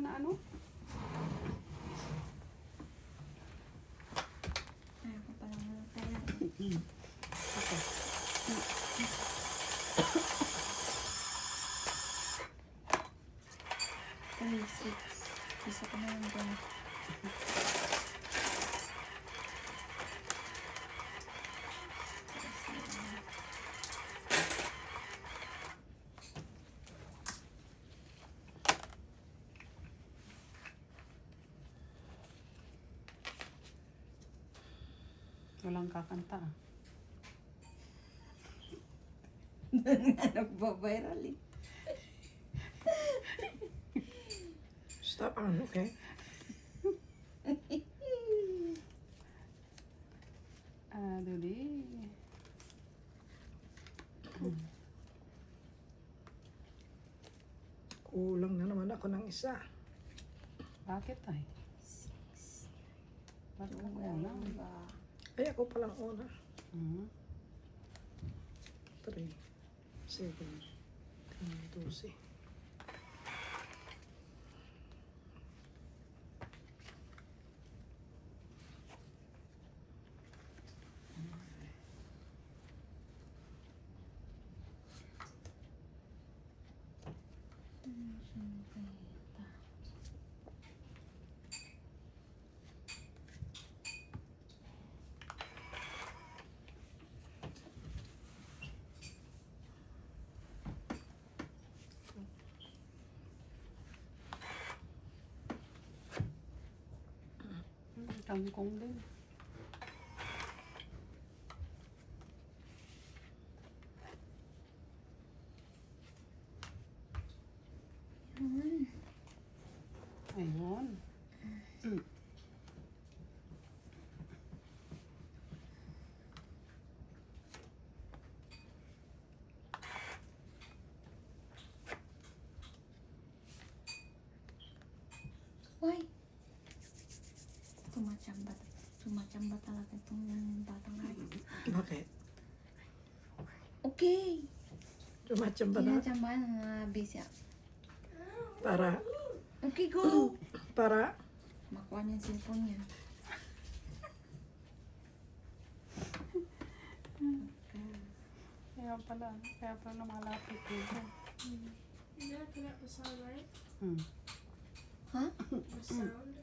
na ano? Ayaw ko pala kaya. Okay. Ay, 6. Isa ko na lang dyan. Walang kakanta ah. Doon nga nagbabiral eh. Stop on, okay? Dudi. Kulang na naman ako ng isa. Bakit ay? Bakit ka kulang? Ay, ako palang una. Hmm. 3, 7, 12. Kangkong din. Ayun. Why? Tumachamba talaga itong batang lagi. Bakit? Okay. Tumachamba na Tinachamba na busy. para, Okay, go! para, Makuha niya yung cellphone niya. Kaya pala lumalapit dito. You're not gonna the sound, right? Hmm. Huh? The sound.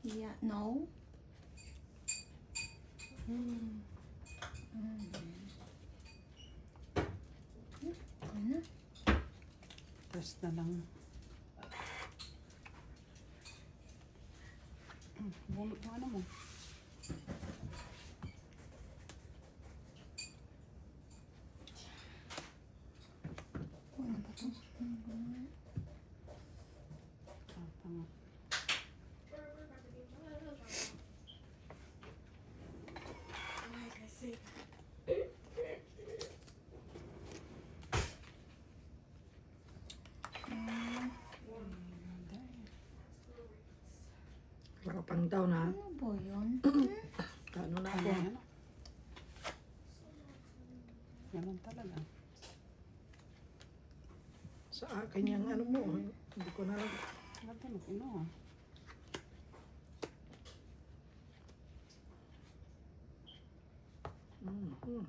Yeah, no. Ano? Press na lang. Bulot mo ano mo? Ano ba ito? Tama. Like I say. wala pang down ha. Ano ba yun? Ano na Ano ako? yan? Ganun talaga. Sa akin yung ano mo, hindi ko na lang. Ano ino? Mhm. Yun.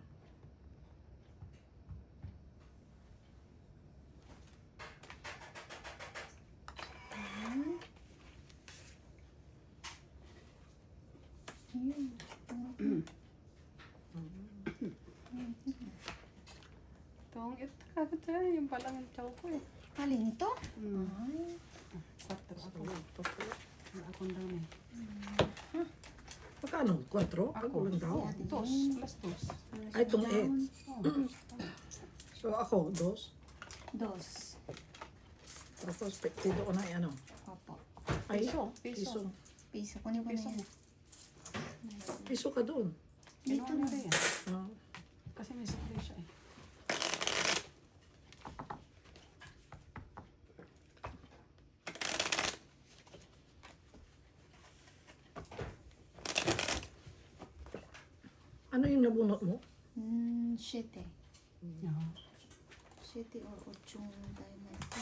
Itong ito kagad yung palang yung chow ko eh. Alin ito? Hmm. Ay. 4 ako. Ito po. Akong dami. Magkano? 4? Ako lang daw. Dos. Plus dos. Ay, itong 8. Oh. So ako, 2. Dos. Tapos, pitido ko na yung ano. Opo. Ay, Piso. piso. Piso. Kunin ko na Piso yan. mo. Piso ka doon. Dito Ginawa na. na rin. Ah, Kasi may sakli siya eh. ano yung nabunot mo? 7. Yeah. 7 or 8 tayo na ito.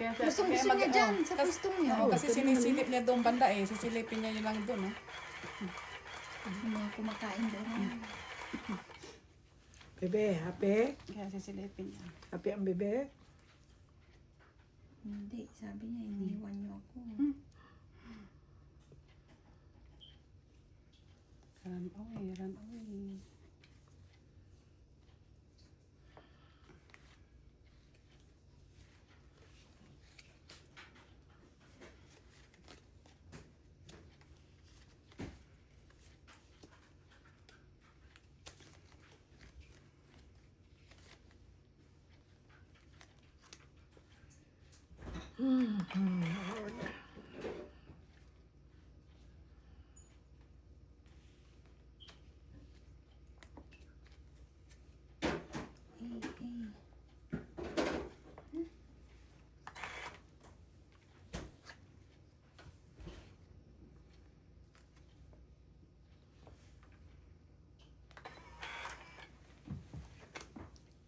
Kaya, Gusto kaya niya dyan, sa tas- gusto niya. Oo, kasi sinisilip niya doon banda eh. Sisilipin niya yun lang doon. Yung mga kumakain doon. Bebe, happy? Kaya sisilipin niya. Happy ang bebe? Hindi, sabi niya, iniwan niyo ako. Run away, run away. Lord.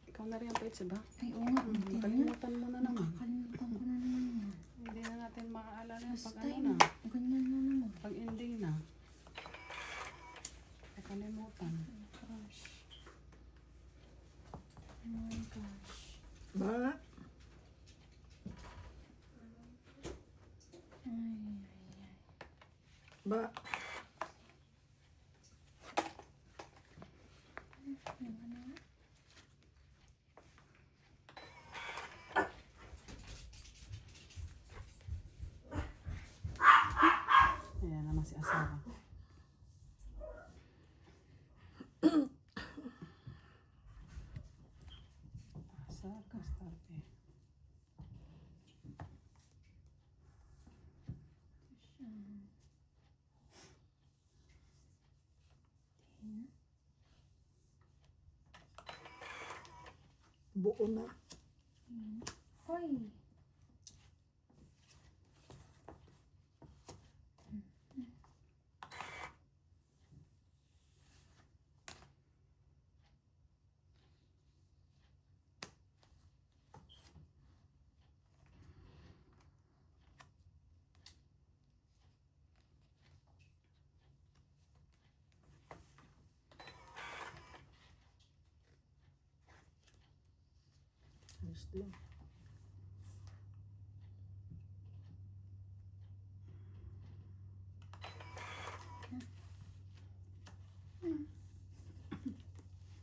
Ikaw na rin ang plates, ba? Ay, oo nga, hindi na. Kalimutan mo na naman. Nakakalimutan ko na naman yan. Hindi na natin maaalala yung pag Last ano time, na. ganyan na naman. Pag ending na. Nakalimutan. Gosh. Oh my gosh. Ba? Ay. Ba? Yung ano nga? Ayan naman si asawa. Asa, kastarte. Buo na. Hoy! Ayos lang.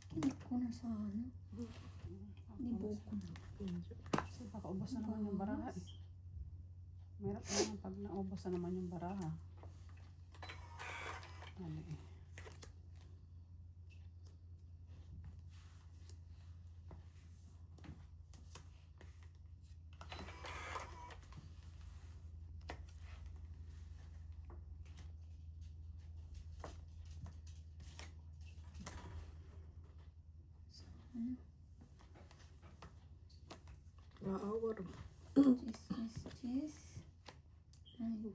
Kinip ko na sa ano. Nibog ko na. Kasi baka ubos na naman yung baraha eh. Meron naman pag naubos na naman yung baraha. Ano eh. Maawar. Cheese. Ay.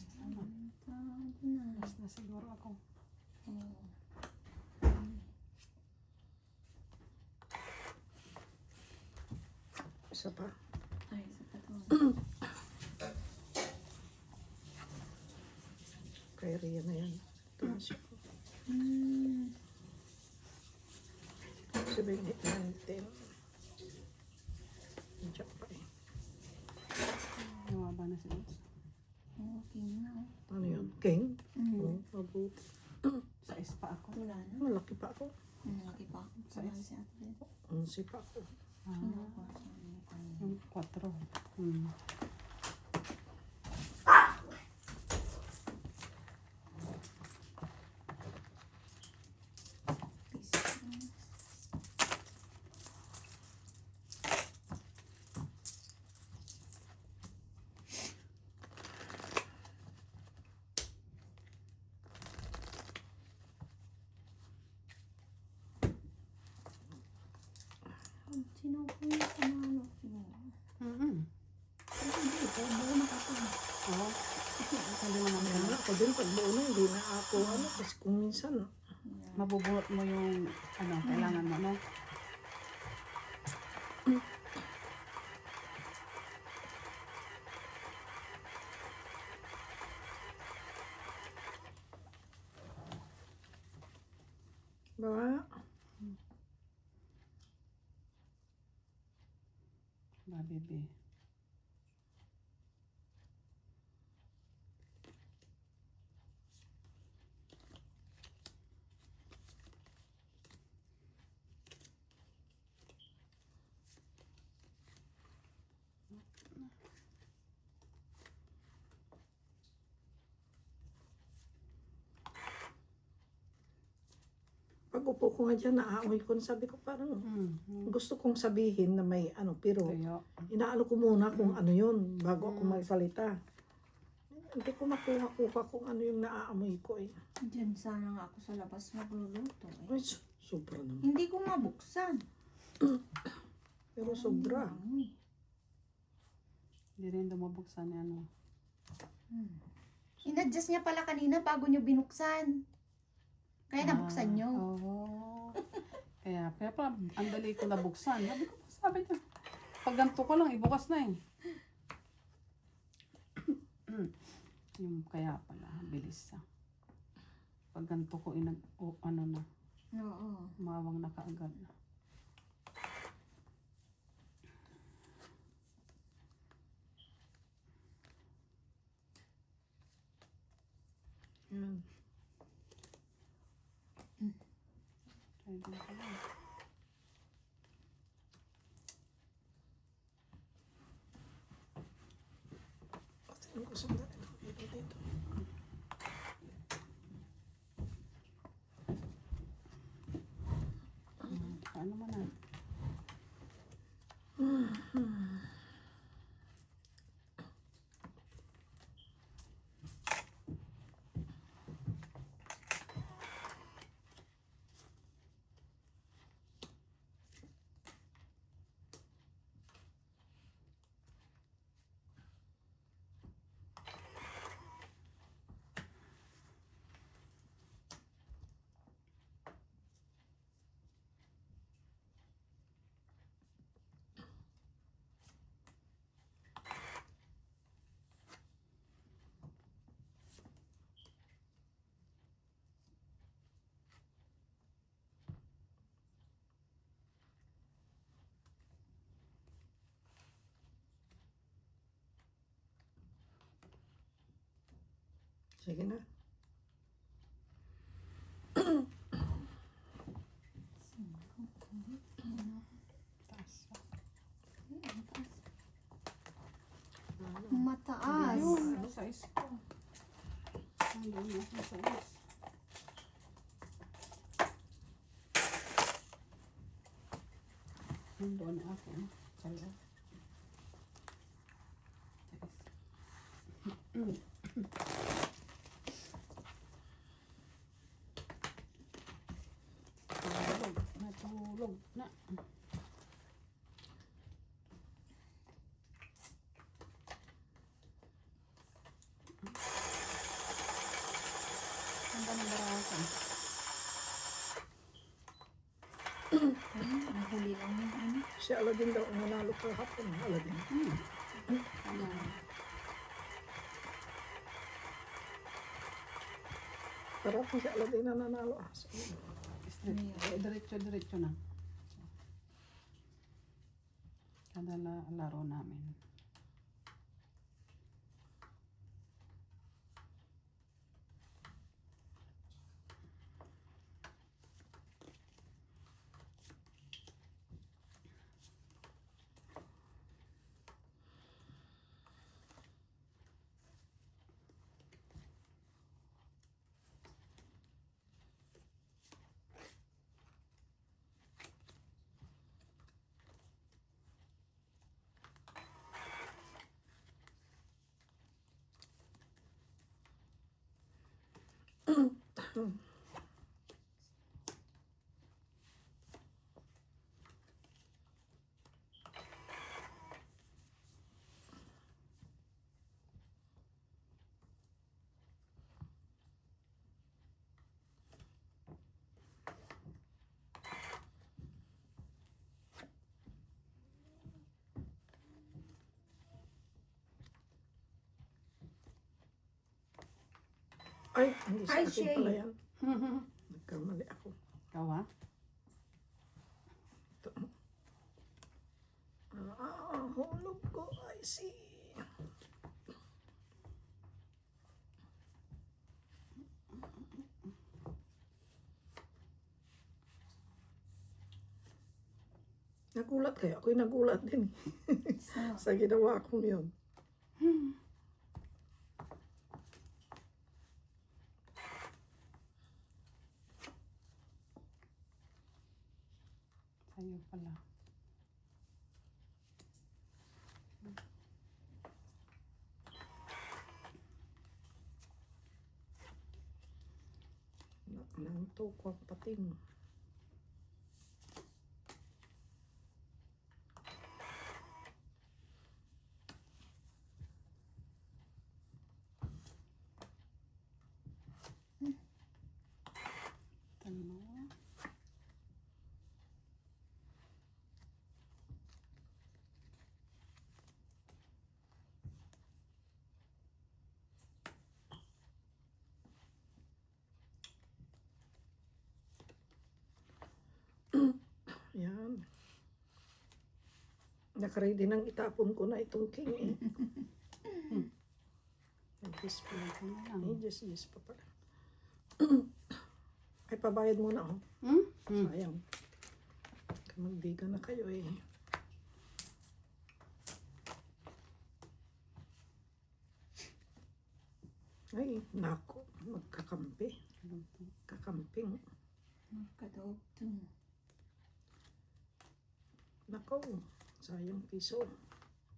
Tawag na. Last na siguro ako. Oh. Isa pa. Ay, sa patong. Kay Rhea na yan. Tumasok ko. Hmm. 7, 8, 9, 10. Nandiyan pa eh. Nawaba na si Boss. Okay na. Ano yun? King? Oo, Mm. mabuti. Sa ispa ako. Wala na. Malaki pa ako. Malaki pa ako. Sa Sa is- si Ate. 11 pa ako. Ah, Kinukuha sa amin kanina. yung 4. Hmm. Sino po yung panalo? Sino? Mm-hmm. Ay, hindi. Buo na din pag buo na, hindi na ako ano, kasi kung minsan, Mabubulot mo yung kailangan mo, no? ba, Ba, baby. pag upo ko nga dyan, naaamoy ko, sabi ko parang, gusto kong sabihin na may ano, pero Tuyo. inaano ko muna kung ano yun, bago ako magsalita. Hindi ko makuha-kuha kung ano yung naaamoy ko eh. Diyan sana nga ako sa labas magluluto eh. Ay, sobra naman. Hindi ko mabuksan. Pero sobra. Amoy. Hindi rin dumabuksan yan, no? Inadjust niya pala kanina bago niyo binuksan. Kaya nabuksan niyo. Oo. Kaya pala, ang dali ko nabuksan. Sabi niya, pag ganito ko lang, ibukas na eh. Yung kaya pala, bilis na. Pag ganito ko, ano na, Oo. mawang na kaagad na. Yan. Try din pala. Tingnan ko sandali. Dito. Ano mo na? Sige na. Taas. Mataas. Ayun, size ko. Nandun na sa size. Nandun na ako. Sa loob. Natulog na. Ang ba ng barasan? Ang huli lang yung ano. Si Aladdin daw ang nanalo kahapon. Aladdin. Ano? Parang si Aladdin na nanalo. Diretso na. Kada laro namin. Ay, hindi sa Ay, akin Shay. pala yan. Nagkamali ako. Ikaw ha? Hulog ko. I see. Nagulat kayo. Ako'y nagulat din. Sa Sa ginawa kong yun. Sa'yo pala. Nanto ko ang pating. Tanong. Yan. Nakaready nang itapon ko na itong king eh. Display. Ito na lang. Eh, yes pa pala. Ay, pabayad muna oh. Hmm? Sayang. Magbiga na kayo eh. Ay, nako. Magkakampi. Kakamping. magkadaog to. Nako. Sayang piso.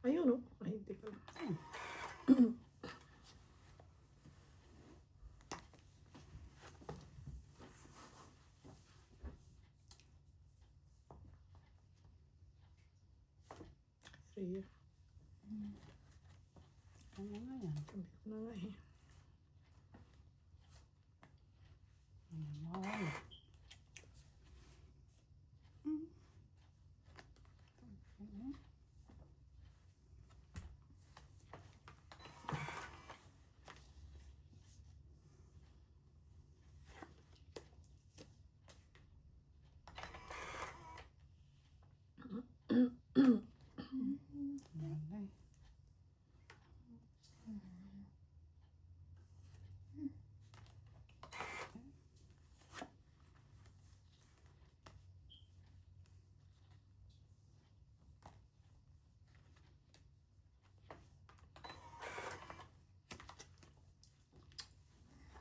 Ayun oh. Ay, teka lang. Rhea. Ano nga yan? Sabi ko na nga eh. Ayan, mawala. Wala eh.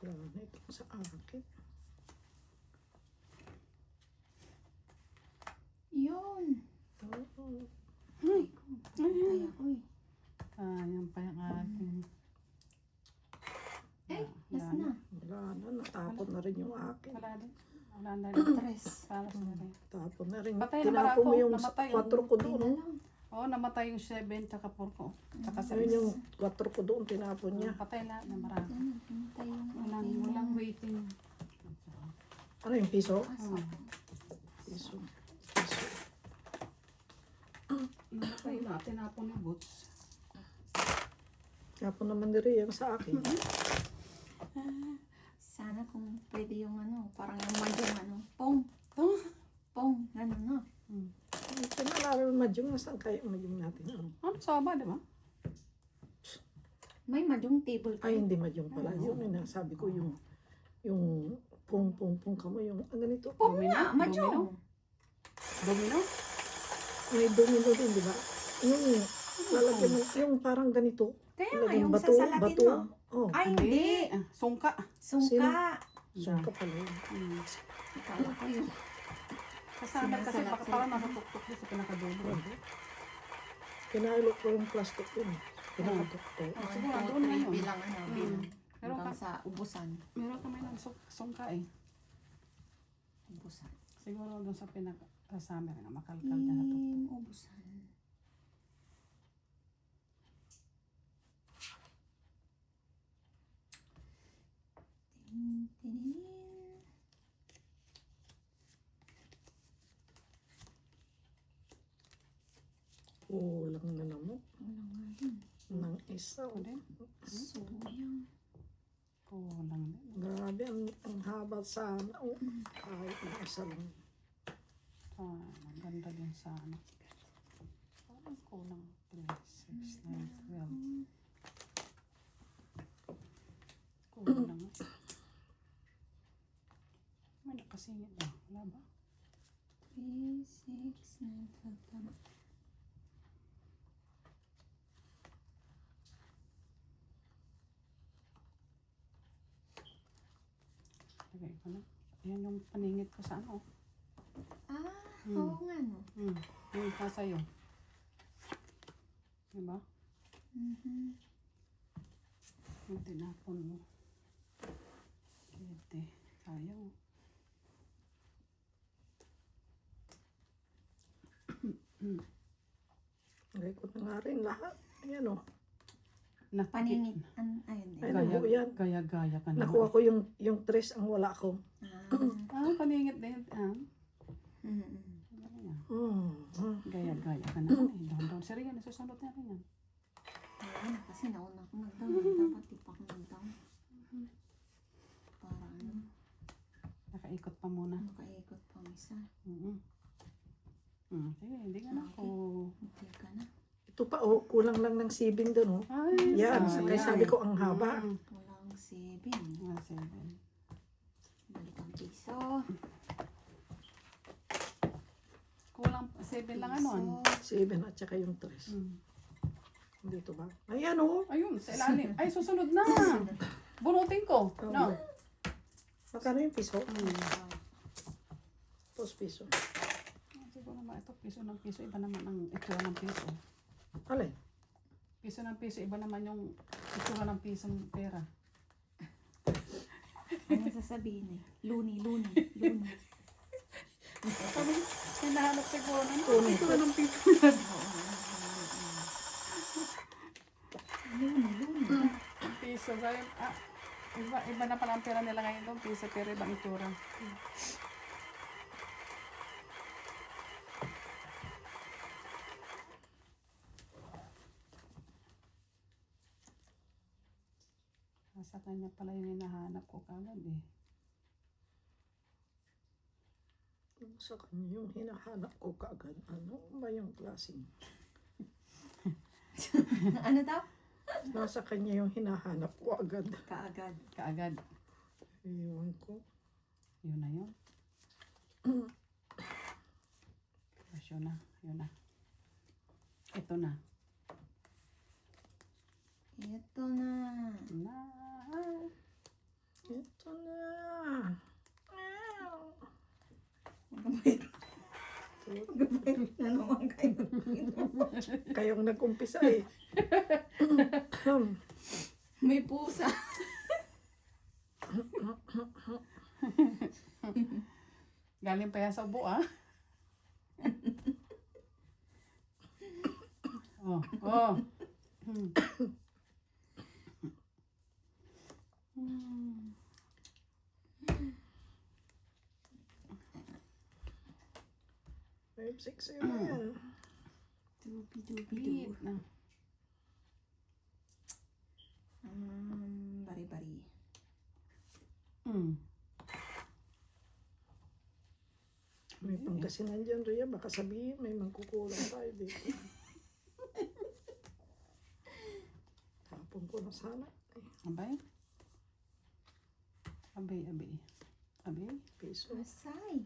Wala na itong sa akin. Yun. Oo. Ay, kaya ko eh. Sayang pa yung ating. Eh, last Wala na. Wala na. Natapon na rin yung akin. Wala din. Wala na rin. Tres. Salas na rin. Tapon na rin. Patay na Tinapon mo barako. yung Namatay. 4 ko Hindi doon. na Oh. lang. Oo, namatay yung 7 tsaka 4 ko. Tsaka Ayun 6. yung 4 ko doon. Tinapon niya. Patay lahat na marami. Yan, hintay yung Walang, ating walang mga- waiting. Ano yung piso? Oo. Piso. Piso. Namatay na. Tinapon yung boots. Tapon naman din yung sa akin. Sana kung pwede yung ano, parang yung madyong ano, pong, Oh. pong, gano'n no. Pinalaro yung madyong. Nasaan kayo yung madyong natin? Ano? Ano saba, di ba? May madyong table Ay, kayo. hindi madyong pala. Yun yung nasabi ko yung pung kamo yung ganito. Pong Domino? nga, madyong. Domino? May domino din, di ba? Yung lalagyan mo, yung parang ganito. Kaya nga, Lagyan yung bato, sasalatin bato. mo. Oh, Ay, hindi. Ah, sungka. Sungka. sungka pala yun. Akala ko yun. Kasama kasi Sinasalat baka sa- parang nakatuktok din sa pinakadulo. Kinahilo ko yung plastic yun. Pinakatukto. Oh, Siguro, 1, 2, doon na 3 yun. bilang ano, bilang. Pero Hanggang ka- sa ubusan. Meron kami ng sungka eh. Ubusan. Siguro doon sa pinakasama na makalkal na ito. Ubusan. Tin, tinin. Kulang na naman. Wala nga yun. Nang isa. Ako din. Suyang. Kulang din. Grabe, ang haba sana. Oh, kahit na isa lang. Ang ganda din sana. Parang kulang. 3, 6, 9, 12. Kulang nga. May nakasingit ba? Wala ba? 3, 6, 9, 12. Tama. Lagay ko na. Yan yung paningit ko sa ano. Ah, Hmm. oo nga no. Yung isa sa'yo. Diba? Mhm. Yung tinapon mo. Pwede. Sayang. Lagay ko na nga rin lahat. Ayan o. Paningit. Ayun din. Ay, nabuo yan. Gaya-gaya ka na. Nakuha ko yung tres ang wala ko. Paningit din. Mhm. Gaya-gaya ka na. Down. Sir, yan. Nasusunod na rin yan. Ayun, kasi nauna ko mag-down. Dapat di pa ako mag-down. Para ano, Nakaikot pa muna. makaikot pang isa. Sige, hindi ka na ako. Hindi ka na. Ito pa oh, kulang lang ng 7 doon oh. Ay, Yan, sayang. kaya sabi ko ang haba. Walang 7. 7. Balik ang piso. Kulang 7 lang ano. 7 at saka yung tres. Dito ba? Ayan oh. Ayun, sa ilalim. Ay, susunod na. Bunutin ko. No. Magkano yung piso? Ah, 2 piso. Siguro naman ito, piso ng piso. Iba naman ang itsura ng piso. Alin? Piso ng piso, iba naman yung itsura ng pisong pera. ano sasabihin eh? Luni. Sabi, hinahanap siguro ng Tunay. itsura ng piso. Luni. Piso. Sabi, iba na pala ang pera nila ngayon doon. Piso, pero ibang itsura. Sa kanya pala yung hinahanap ko kagad eh. Sa kanya yung hinahanap ko kaagad. Ano ba yung klaseng? ano daw? Nasa kanya yung hinahanap ko agad. Kaagad. Kaagad. Ewan ko. Yun na yun. Tapos yun na. Ito na. Ito na. Ito na. Na naman kayo. Kayong nag-umpisa eh. May pusa. Galing pa yan sa ubo ah. Oh. Five, 6, 7. Dubi-dubi-du. Na. Bari-bari. May Pangasinan dyan, Rhea. Baka sabihin, may mangkukulang tayo dito. Tapon ko na sana. Abay. Piso. Asay.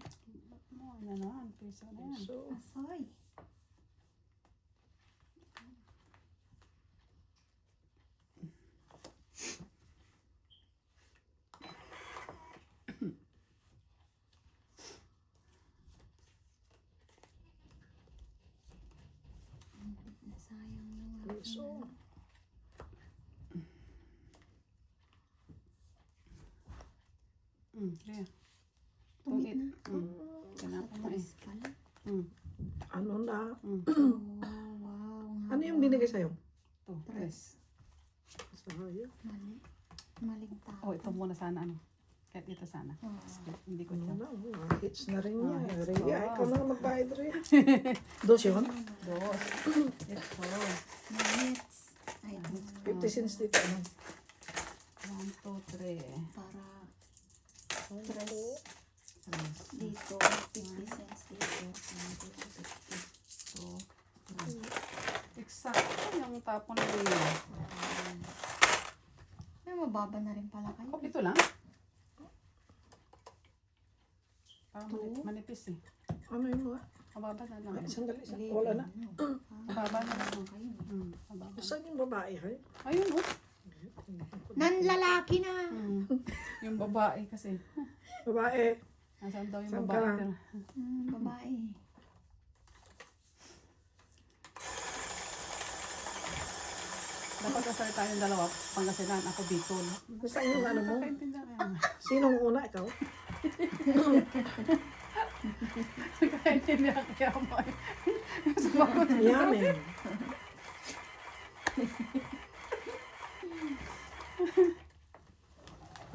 Ano naman, piso na yan. Piso. Asay. Nasayang yung Piso. Kaya. Tumit na. Tinapon mo eh. Taris pala. Ano na? Oh, wow. Ano yung binigay sa'yo? Ito, tres. Sayang. Mali. Maling tao. Oh, ito muna sana ano. Kahit ito sana. Oh. Hindi ko Ano siya. na? Hits na rin niya. hits. Rhea, Oh. ikaw na magbayad rin. Dos yun? Dos. Ito. Minutes. Ay, 50 cents dito. Ano? 1, 2, 3. Para Ano? dito, 50 cents dito. 2, exacto yung tapon na rin. May mababa na rin pala kayo. Oh, ito lang? Parang Two. manipis eh. Ano yung mga? Mababa na lang. Ay, sandali. Wala na. Mababa na lang. Kayo. Mababa. Saan yung babae, hay? Ayun oh. Nanlalaki na. Yung babae kasi. Babae. Nasaan daw yung Saan babae? ka? Babae. Dapat kasal tayong dalawa. Pangasinan. Ako Bicol. Saan yung ano mo? Kakaintindihan kaya. Sinong una, ikaw? Kakaintindihan kaya mo. Sumagot. Yamin.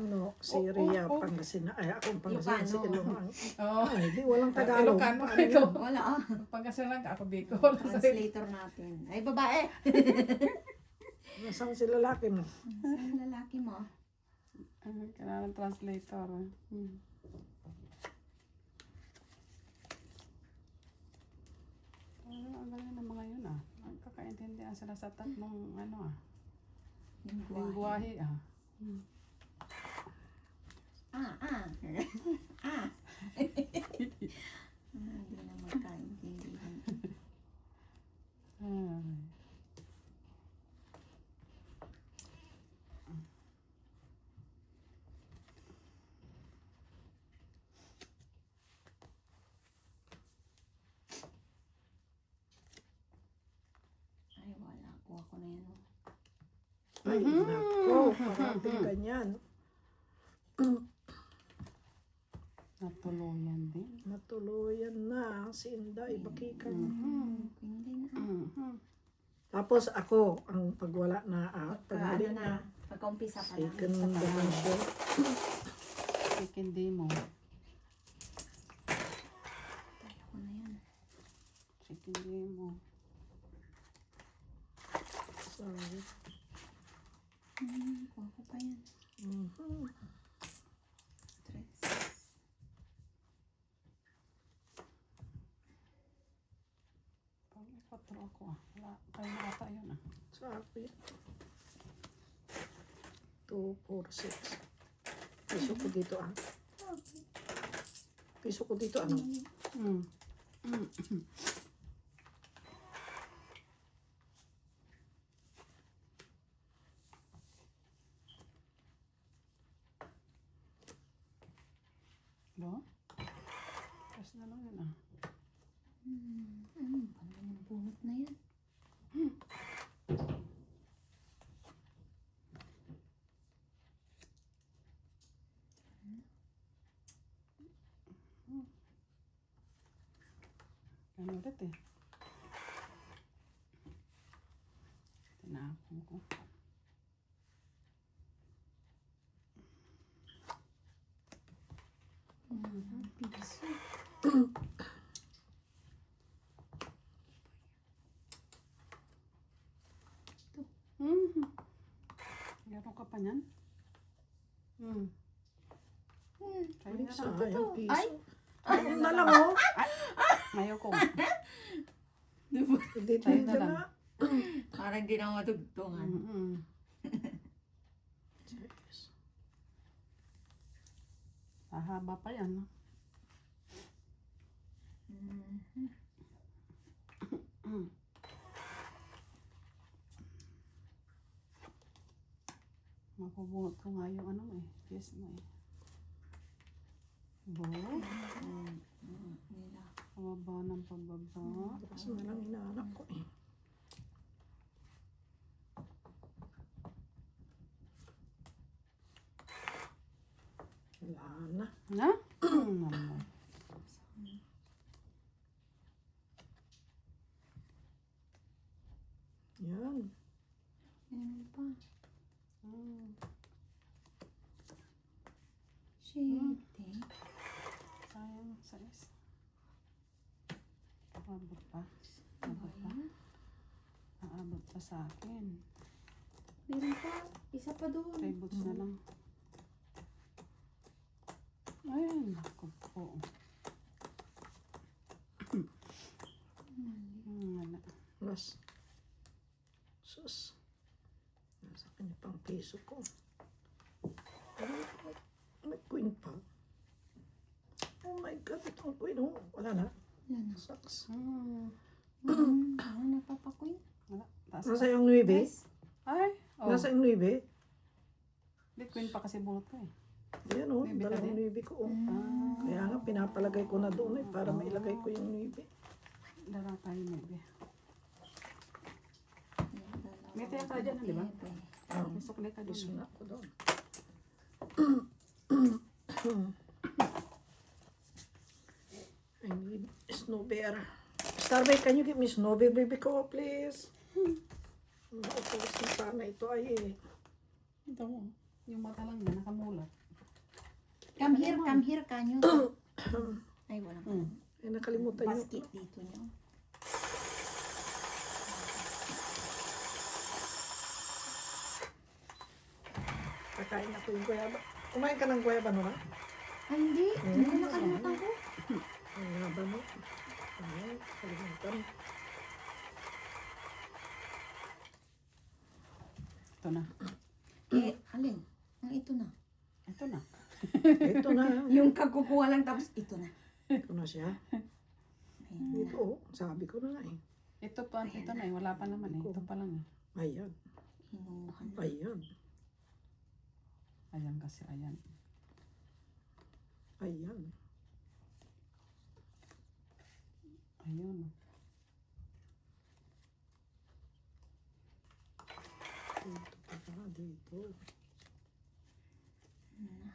Ano, si Rhea Pangasinan. Ay, akong Pangasinan. Si Ilocano. Ilong. Oo. Ay, di, walang Tagalog. Ilocano Ano ito. yun? Wala ah. Pangasinan ka. Ako Bicol. Translator natin. Ay, babae. Nasaan si lalaki mo? Saan lalaki mo? Kailangan translator. Ang galing ng mga yun ah. Kakaintindihan sila sa tatlong ano ah. Lingwahe ah. Hindi na magkaintindihan. Ay. Ay, wala. Kuha ko na yan. Oh. Ay, nako. Parating ganyan. Natuluyan din. Natuluyan na. Si Inday, bakikan. Hindi na. Tapos ako, ang pagwala na, paghali Ano na? na. Pagka-umpisa pa lang. Second Isa pa lang. dimension. Chicken demo. Tayo ko na yan. Chicken demo. Sorry. Kuha ko pa yan. Mhm. Tres. Pag may 4 ako ah. Wala. Kayo na ata yun ah. Sabi. 2, 4, 6. Piso ko dito Piso ko dito ano? Diba? Tapos na lang yun ah. Paano yung bunot na yan? Ano ulit eh. Tinapon ko. Piso. Meron ka pa niyan? Kayo na lang. Sayang piso. Ay! Ano na lang oh. Mayo ko. Dito Tayo na na lang. na. Parang di na matugtungan. Mahaba pa yan. No? Mapubunot ko nga yung ano eh. Yes mo eh. Bo. Nila. Pababa ng pababa. Kasi na lang inaanak ko eh. Wala na. Na? Naman. Yan. Meron pa. Mm. Shitty. Sayang size. Abot pa. Abot pa. Ayan. Naabot pa sa akin. Meron pa. Isa pa doon. Try boots na lang. Ayun. Ako po. Wala. Plus. Sus. Nasa akin yung pang piso ko. Pero may queen pa. Oh my God, itong queen. Oh, wala na. Wala na. Sucks. Ano, napapakoy? Wala. Taas Nasa ka. yung 9? Ay. Oh. Nasa yung 9? Di, queen pa kasi bunot ko eh. Ayan oh, Nuebe ka dalawang din? 9 ko. Oh. Ah. Kaya nga, pinapalagay ko na doon eh, para mailagay ko yung 9. Dara tayo maybe. Dalawa. May tiyak ka dyan, di ba? Ah, May sukli ka gusto doon. na ako doon. I need snow bear. Starbucks, can you give me snow bear, baby ko, please? Nautos na sana ito ay eh. Ito mo. Yung mata lang yan, nakamulat. Come here, can you? Ay, wala pa. Ay, nakalimutan niyo. Basket dito niyo. Kakain ako yung guayaba. Kumain ka ng guayaba, no? Ay, hindi. Hindi ko nakalimutan ko. Ang haba mo. Ay, kalimutan. Ito na. Eh, alin? Ang ito na. Ito na. Ito na. Yung kakukuha lang tapos ito na. Ito na siya. Ayun Ito, na. oh. Sabi ko na nga eh. Ito pa, ito na eh. Wala pa naman eh. Ito pa lang eh. Ayan. Hinuha na. Ayan. Ayan kasi, ayan. Ayan. Ayun. Dito pa ka, dito. Ayun na.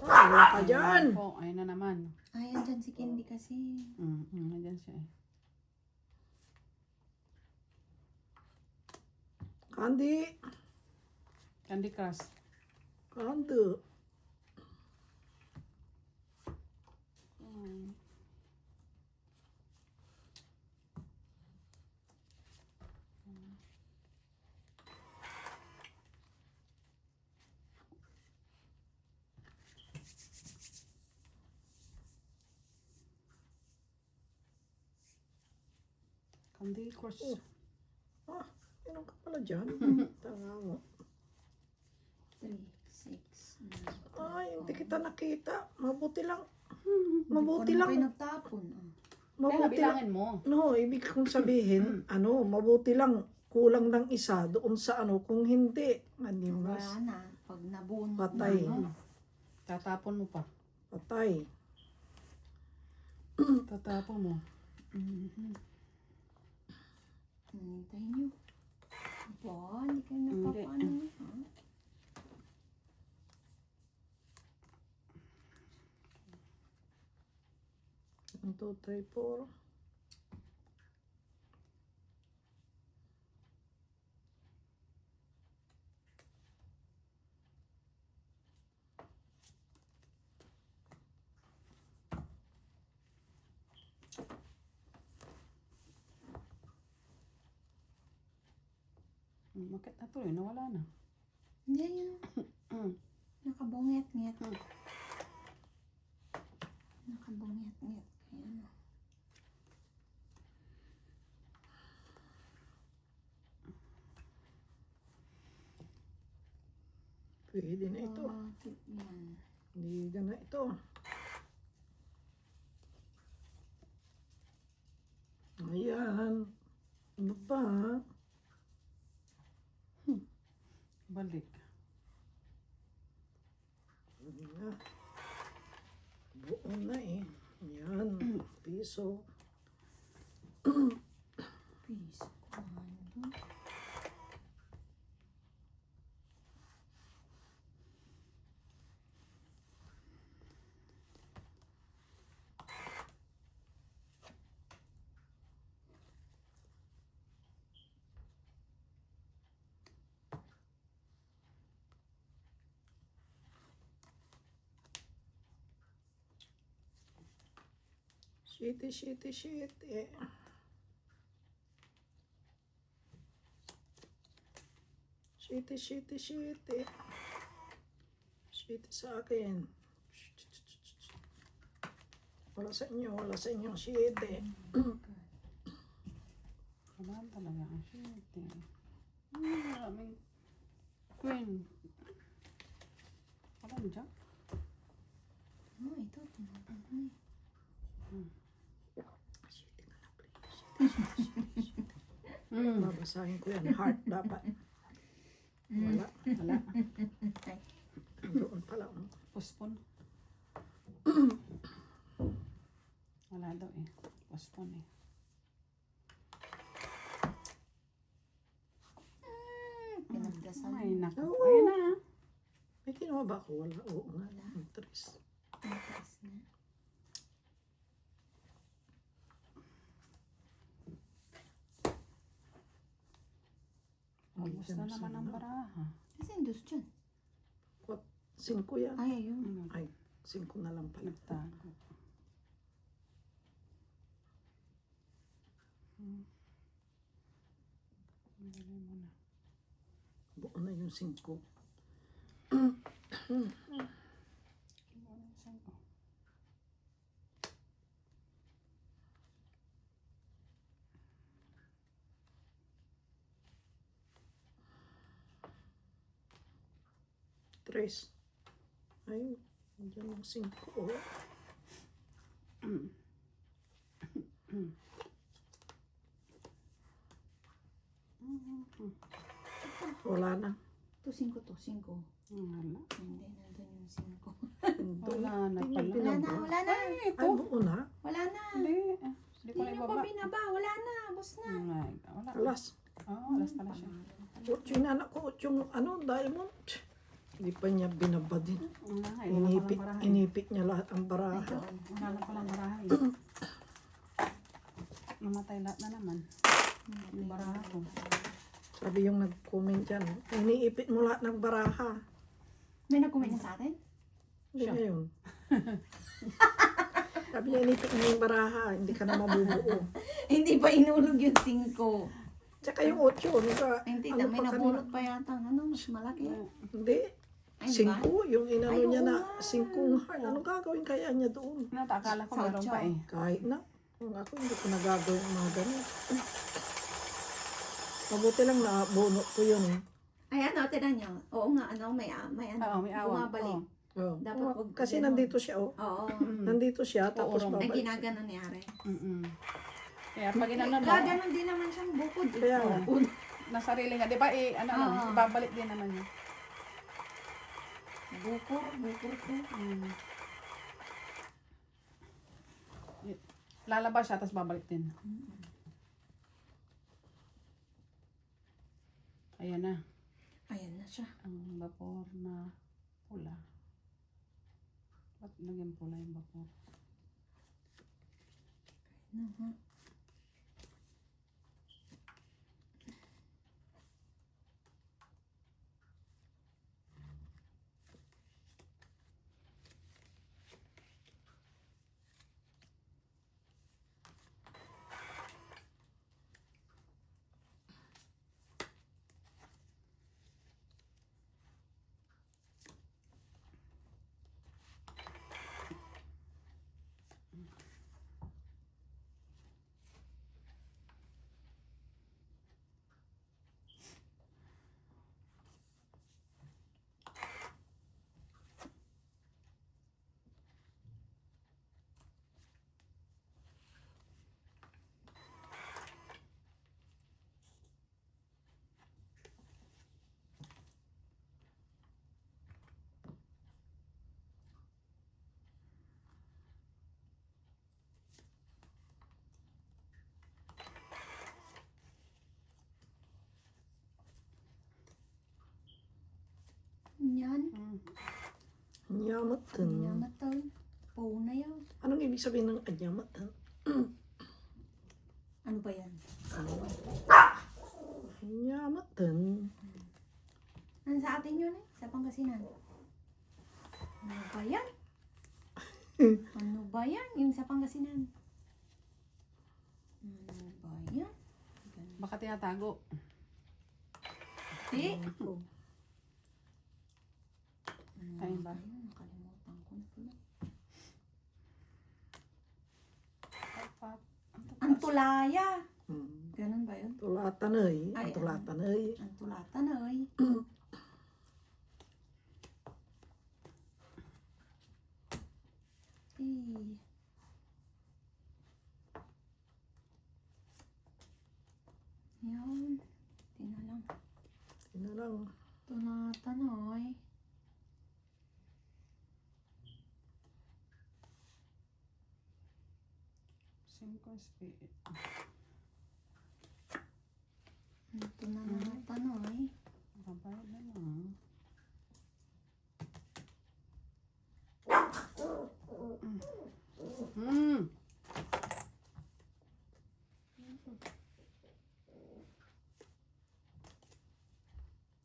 Ah, wala ka dyan. Ayan po, ayun na naman. Ay, andyan si Candy kasi. Ayan siya eh. Candy. Candy Crush. Candy. Candy Crush. Oh. Ah, inom ka pala dyan. Tanga mo. 3, 6, 9. Ay, hindi kita nakita. Mabuti lang. Mabuti Mabuti lang. lang. Kayo nagtapon. Ah. Kaya nga, Mabuti lang. bilangin mo. No, ibig kong sabihin, ano, mabuti lang. Kulang ng isa doon sa ano. Kung hindi, animas. Wala na. Pag nabunot Patay. na. No? Tatapon mo pa. Patay. Tatapon mo. Hinintay nyo. Ba, hindi kayo Hindi. napapano. Ha? One, two, three, four. Bakit na tuloy? Nawala na. Hindi, yun. Nakabunget-nget. Nakabunget-nget. Ayan. Pwede na ito. Bakit yan? Hindi ka na ito. Ayan. Ano pa? Balik. Ayan. Buo na eh. Ayan. Piso. Piso. Ano? Shitty, shitty, shitty. Shitty, shitty, shitty. Shitty sa akin. Wala sa inyo, wala sa inyo. Shitty. Wala talaga ang shit eh. Maraming queen. Wala mo dyan? Oh, ito. Tinatang ko na eh. Shitty ka na, please. Babasahin ko yan. Heart dapat. Wala. Wala. Doon pala. Postpone. Wala daw eh. Postpone eh. Pinagdasal. Ay, naku. Oo. Ayun na. May ginawa ba ako? Wala. Oo nga. Tres. Mataas na. Ubus na naman ang baraha. Kasi indus dyan. 5 yan. Ay, ayun. Ay, 5 na lang pala. Nagtago. Dali mo na. Buo na yung 5. Tres. Ay, dyan yung 5. Oh. Wala na. Ito, 5 to. 5. Wala. Hindi, nandun yung 5. Wala na Tingnan, pala. Wala tingnan na, ba? wala na. Ay, Ay, ito. buo na. Wala na. Hindi. Hindi ko na Hindi nyo pa ibaba. binaba. Wala na. Bus na. Ay, wala. Alas. Alas pala siya. 8 yung anak ko. 8 yung diamond. Hindi pa niya binaba din. Wala nga. Wala Inipit, palang baraha. inipit niya lahat ang baraha. Wala na palang baraha. Namatay lahat na naman. Yung baraha ko. Sabi yung nag-comment dyan, iniipit mo lahat ng baraha. May nag-comment na sa atin? Hindi Siya. ngayon. Sabi niya, inipit mo yung baraha, hindi ka na mabubuo. Hindi pa inulog yung 5. Tsaka yung 8, Hindi, ano may pa nabulot kanina? pa yata. Ano, mas malaki. Hindi. Ay, di ba? 5, yung inano Ay, niya oo na nga. 5 heart. Anong gagawin kaya niya doon? Akala ko Sa meron otso. pa eh. Kahit na. Kung ako, hindi ko nagagawin yung mga ganun. Mabuti lang na bunot ko yun. Ay, ano, tinan nyo. Oo nga, ano, may ano. Oo, may awang. Bumabalik. Oh. Dapat wag Kasi ganun. nandito siya, oh. Oo. Nandito siya, tapos Uurong. Ay, babalik. ginagano ni Are. Kaya pag inanon mo, Gaganon din naman siyang bukod. Kaya nga. Bukod. na sarili nga, di ba ano, Oo. ibabalik din naman yun. Bukod ko. Lalabas siya, tapos babalik din. Ayan na, Ayan na siya. ang vapor na pula. Ba't naging pula yung vapor? Yan. Anyamatan. Namatay. Oo na yan. Anong ibig sabihin ng anyamatan? Ano ba yan? Anyamatan. Ano sa atin yun eh? Sa Pangasinan. Ano ba yan? Ano ba yan? Yung sa Pangasinan. Ano ba yan? Ganun. Baka tinatago. Di? Oh, Ano Ayun ba? yun? Nakalimutan ko na pala. Apat. Antulaya! hmm. Ganun ba yun? Tulatan ay. Ay, Tulatan ay. Antulatan ay. Eh. Yan. Tingnan lang. Tingnan lang. Tunatan ay. Cinco, seis. Tunatan ay. Babayad na lang. Hmm.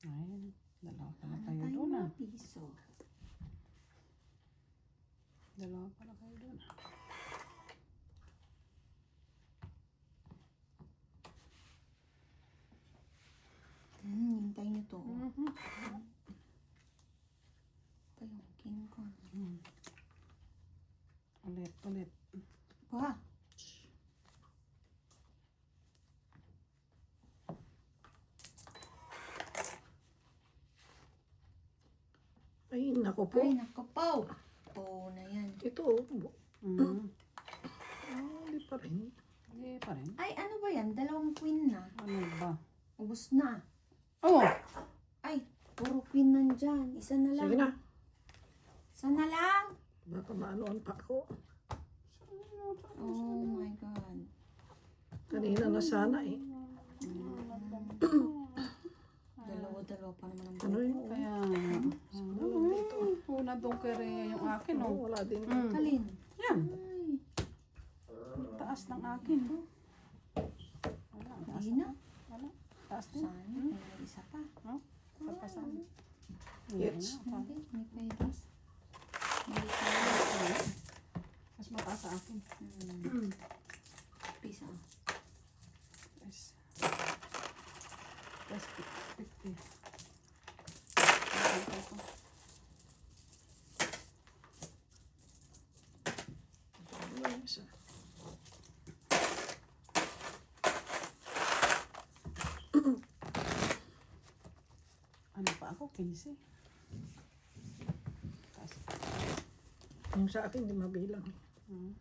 Ayun. Dalawa pala Ano kayo tayo doon ah. mga piso? Dalawa pala kayo doon. Hintay niyo to. Mhm. Ito yung king ko. Hmm. Ulit, ulit. Ba? Ay, naku po. Ay, nakapaw. Oo na yan. Ito. Mm. Hindi pa rin. Hindi pa rin. Ay, ano ba yan? Dalawang queen na. Ano ba? Ubus na. Oh! Ay, puro queen nandyan. Isa na lang. Sige na. Isa na lang. Baka maanoan pa ako. Oh my God. Kanina na sana eh. Dalawa-dalawa pa naman ang Ano yun? buko. Kaya, Ano dito? una doon kay Rhea yung akin, Oh, oh. wala din. Mm. Kalin. Yan, Ay, taas ng akin. Wala, taas hindi na. Wala, taas din. Sana, may isa pa. Kapasan. Yes. Hindi, may pwede. Hindi pa. Mas mataas sa akin. Pisa. Yes. Plus 50. Ano yung isa? Ano pa ako? 15. Taas. Yung sa akin, di mabilang. Hmm.